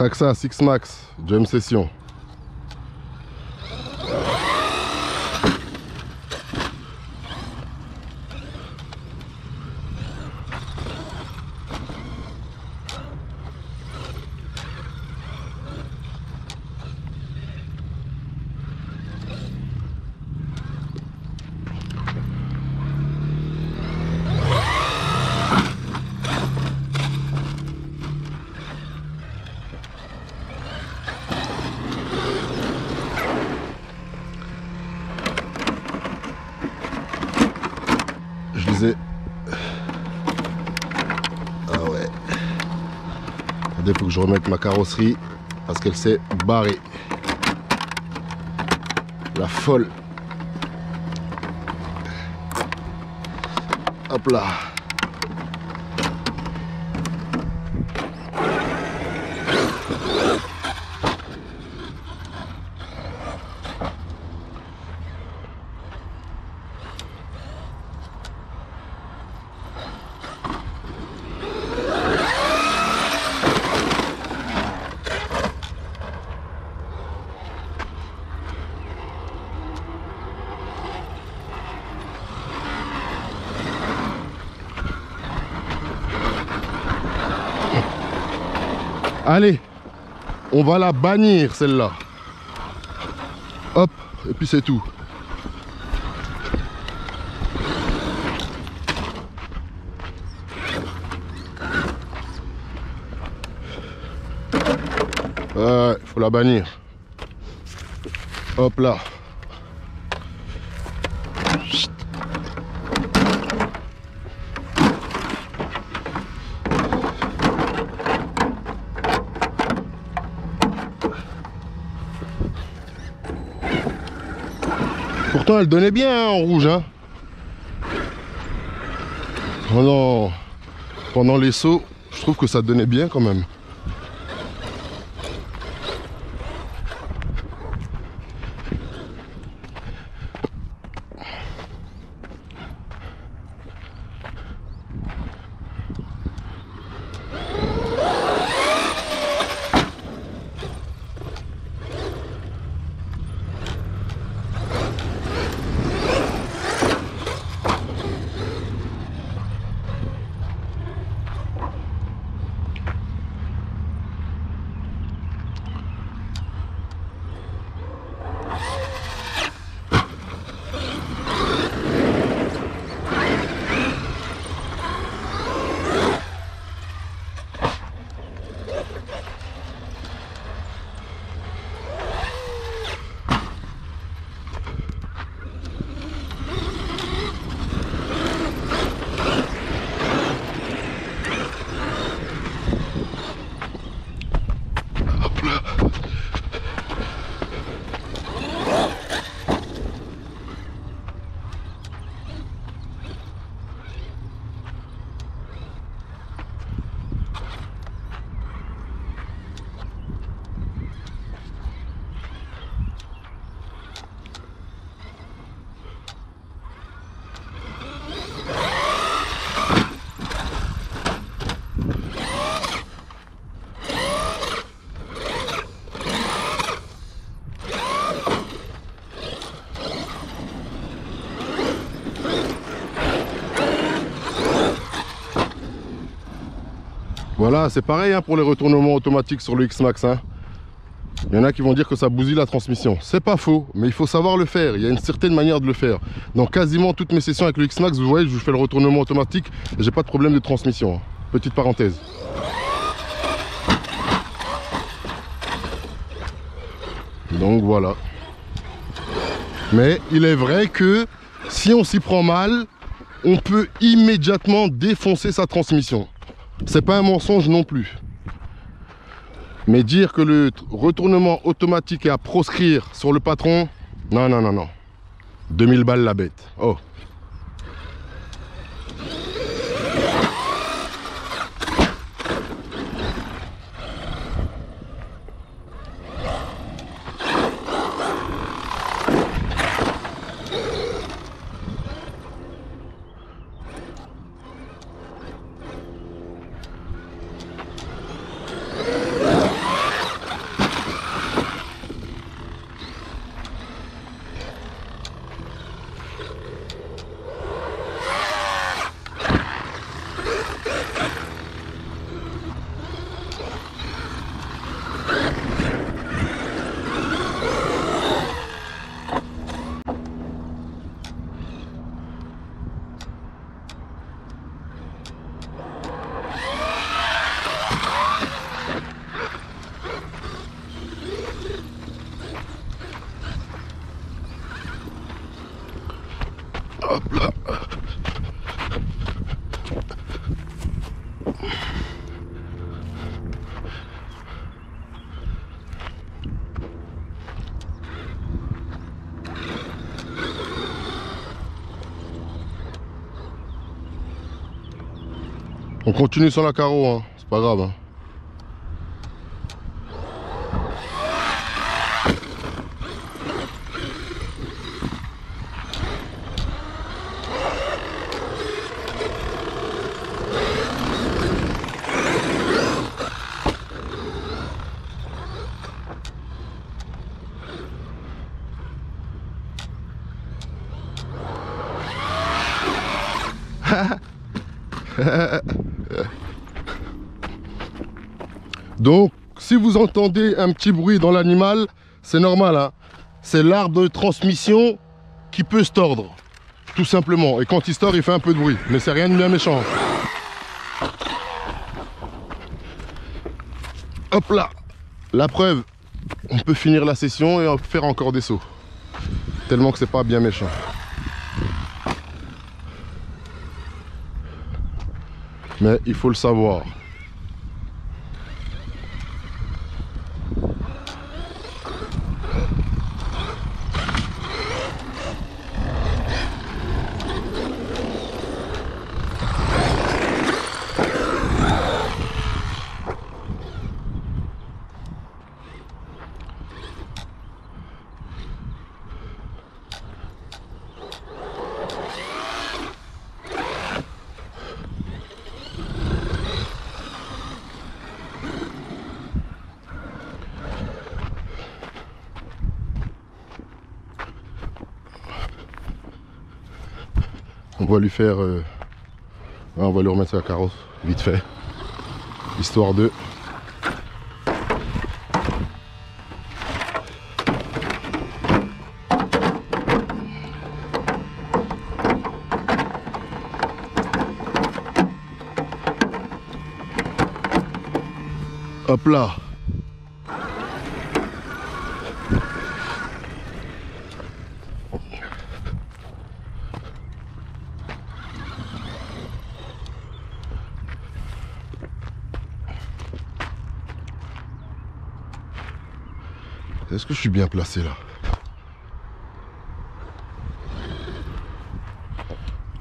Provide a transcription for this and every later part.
Traxa 6 Max, Jam Session. Je disais... Ah ouais. Il faut que je remette ma carrosserie parce qu'elle s'est barrée. La folle. Hop là. Allez, on va la bannir celle-là. Hop, et puis c'est tout. Ouais, faut la bannir. Hop là. Pourtant elle donnait bien hein, en rouge hein. Pendant les sauts, je trouve que ça donnait bien quand même. Voilà, c'est pareil hein, pour les retournements automatiques sur le X-Max. Hein. Il y en a qui vont dire que ça bousille la transmission. C'est pas faux, mais il faut savoir le faire. Il y a une certaine manière de le faire. Dans quasiment toutes mes sessions avec le X-Max, vous voyez, je fais le retournement automatique et j'ai pas de problème de transmission. Hein. Petite parenthèse. Donc voilà. Mais il est vrai que si on s'y prend mal, on peut immédiatement défoncer sa transmission. C'est pas un mensonge non plus. Mais dire que le retournement automatique est à proscrire sur le patron, non, non, non, non. 2000 balles la bête. Oh. On continue sur la carreau, hein. C'est pas grave. Hein. Donc, si vous entendez un petit bruit dans l'animal, c'est normal, hein. C'est l'arbre de transmission qui peut se tordre, tout simplement. Et quand il se tord, il fait un peu de bruit, mais c'est rien de bien méchant. Hop là, la preuve, on peut finir la session et faire encore des sauts. Tellement que c'est pas bien méchant. Mais il faut le savoir. On va lui faire... on va lui remettre sa carrosse, vite fait. Histoire de... Hop là. Est-ce que je suis bien placé là?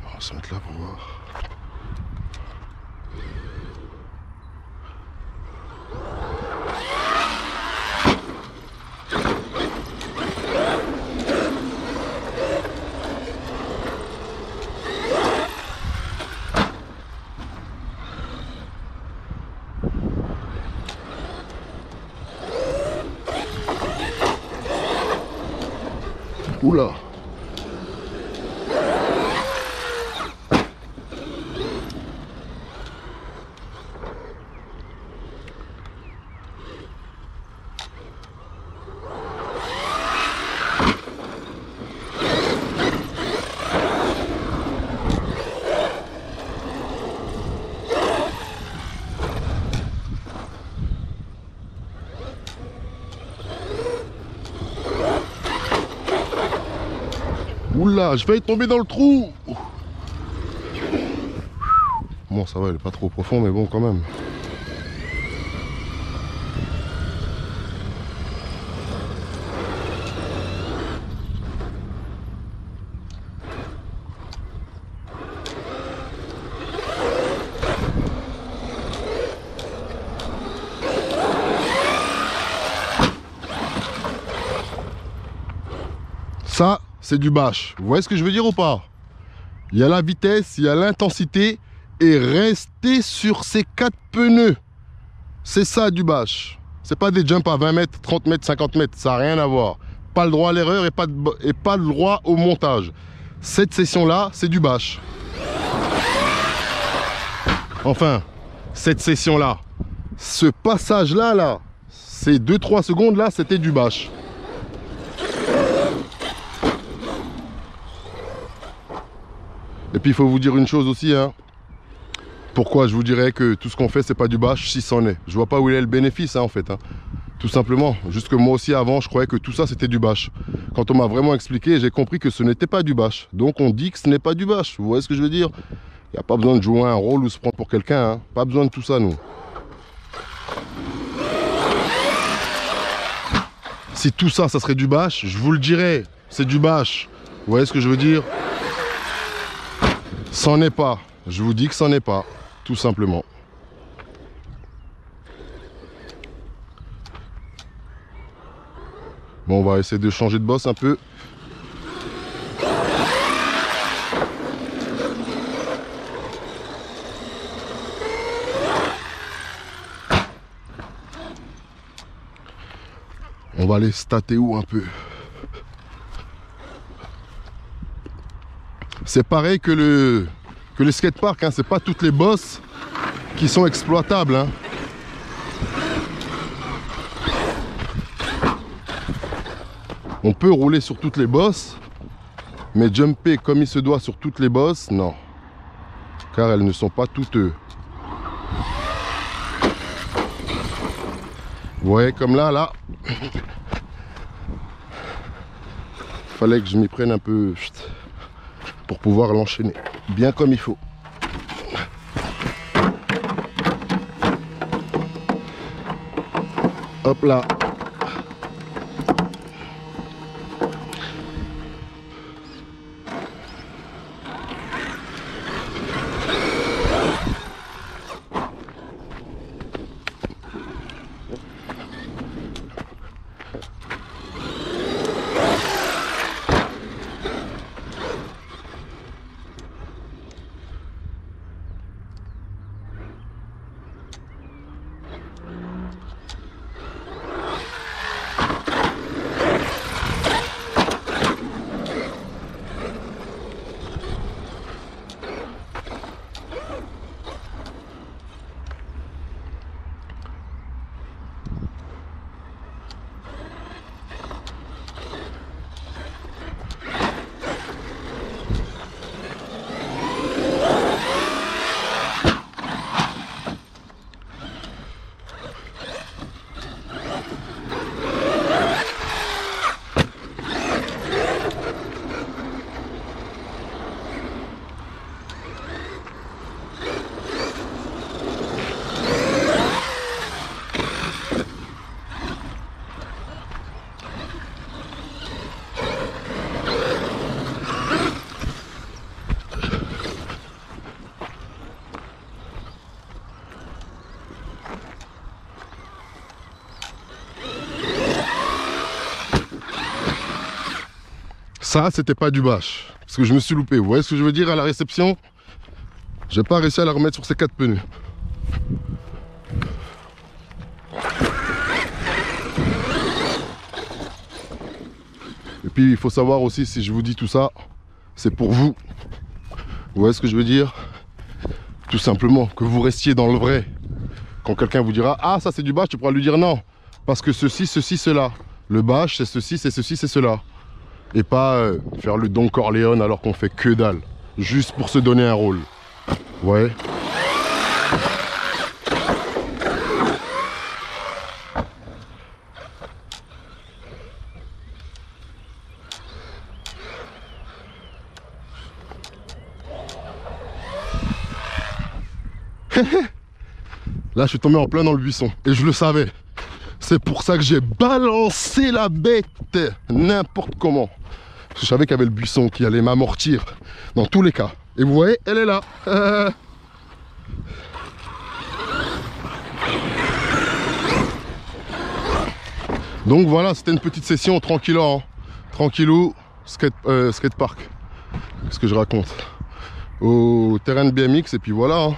On va se mettre là pour voir. Oula. Oula, je vais tomber dans le trou. Bon, ça va, il est pas trop profond, mais bon, quand même. Ça, c'est du bâche. Vous voyez ce que je veux dire ou pas? Il y a la vitesse, il y a l'intensité et rester sur ces 4 pneus. C'est ça du bâche. C'est pas des jumps à 20 mètres, 30 mètres, 50 mètres. Ça n'a rien à voir. Pas le droit à l'erreur et pas le droit au montage. Cette session-là, c'est du bâche. Enfin, cette session-là. Ce passage-là, là, ces 2-3 secondes là, c'était du bâche. Et puis il faut vous dire une chose aussi, hein. Pourquoi je vous dirais que tout ce qu'on fait c'est pas du bâche si c'en est. Je vois pas où il est le bénéfice, hein, en fait, hein. Tout simplement. Juste que moi aussi avant je croyais que tout ça c'était du bâche. Quand on m'a vraiment expliqué, j'ai compris que ce n'était pas du bâche. Donc on dit que ce n'est pas du bâche. Vous voyez ce que je veux dire? Il n'y a pas besoin de jouer un rôle ou se prendre pour quelqu'un, hein. Pas besoin de tout ça nous. Si tout ça, ça serait du bâche, je vous le dirais, c'est du bâche. Vous voyez ce que je veux dire? C'en est pas. Je vous dis que c'en est pas. tout simplement. Bon, on va essayer de changer de boss un peu. On va aller stater où un peu. C'est pareil que le skatepark, hein, c'est pas toutes les bosses qui sont exploitables. Hein. On peut rouler sur toutes les bosses, mais jumper comme il se doit sur toutes les bosses, non. Car elles ne sont pas toutes. Vous voyez, comme là. Fallait que je m'y prenne un peu pour pouvoir l'enchaîner bien comme il faut. Hop là. Ça, c'était pas du bâche, parce que je me suis loupé. Vous voyez ce que je veux dire à la réception? J'ai pas réussi à la remettre sur ces 4 pneus. Et puis, il faut savoir aussi, si je vous dis tout ça, c'est pour vous. Vous voyez ce que je veux dire? Tout simplement, que vous restiez dans le vrai. Quand quelqu'un vous dira, ah, ça c'est du bâche, tu pourras lui dire non. Parce que ceci, cela. Le bâche, c'est ceci, c'est ceci, c'est cela. Et pas faire le Don Corleone alors qu'on fait que dalle. Juste pour se donner un rôle. Ouais. Là, je suis tombé en plein dans le buisson. Et je le savais. C'est pour ça que j'ai balancé la bête n'importe comment. Parce que je savais qu'il y avait le buisson qui allait m'amortir dans tous les cas. Et vous voyez, elle est là. Donc voilà, c'était une petite session tranquillou, hein. Tranquillou, skatepark. Qu'est-ce que je raconte? Au terrain de BMX, et puis voilà. Hein.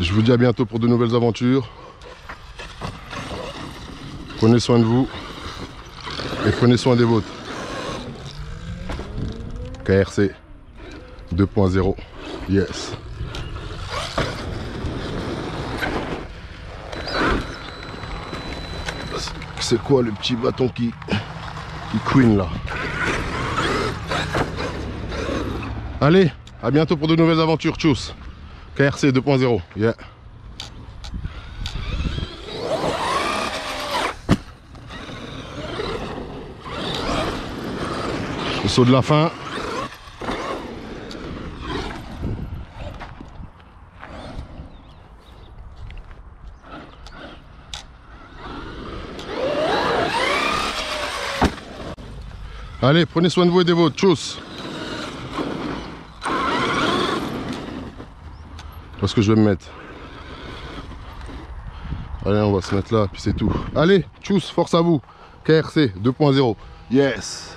Je vous dis à bientôt pour de nouvelles aventures. Prenez soin de vous et prenez soin des vôtres. KRC 2.0. Yes. C'est quoi le petit bâton qui queen là? Allez, à bientôt pour de nouvelles aventures. Tchuss. KRC 2.0, yeah. Le saut de la fin. Allez, prenez soin de vous et des vôtres. Tchuss. Parce que je vais me mettre. Allez, on va se mettre là, puis c'est tout. Allez, tchuss, force à vous. KRC 2.0. Yes.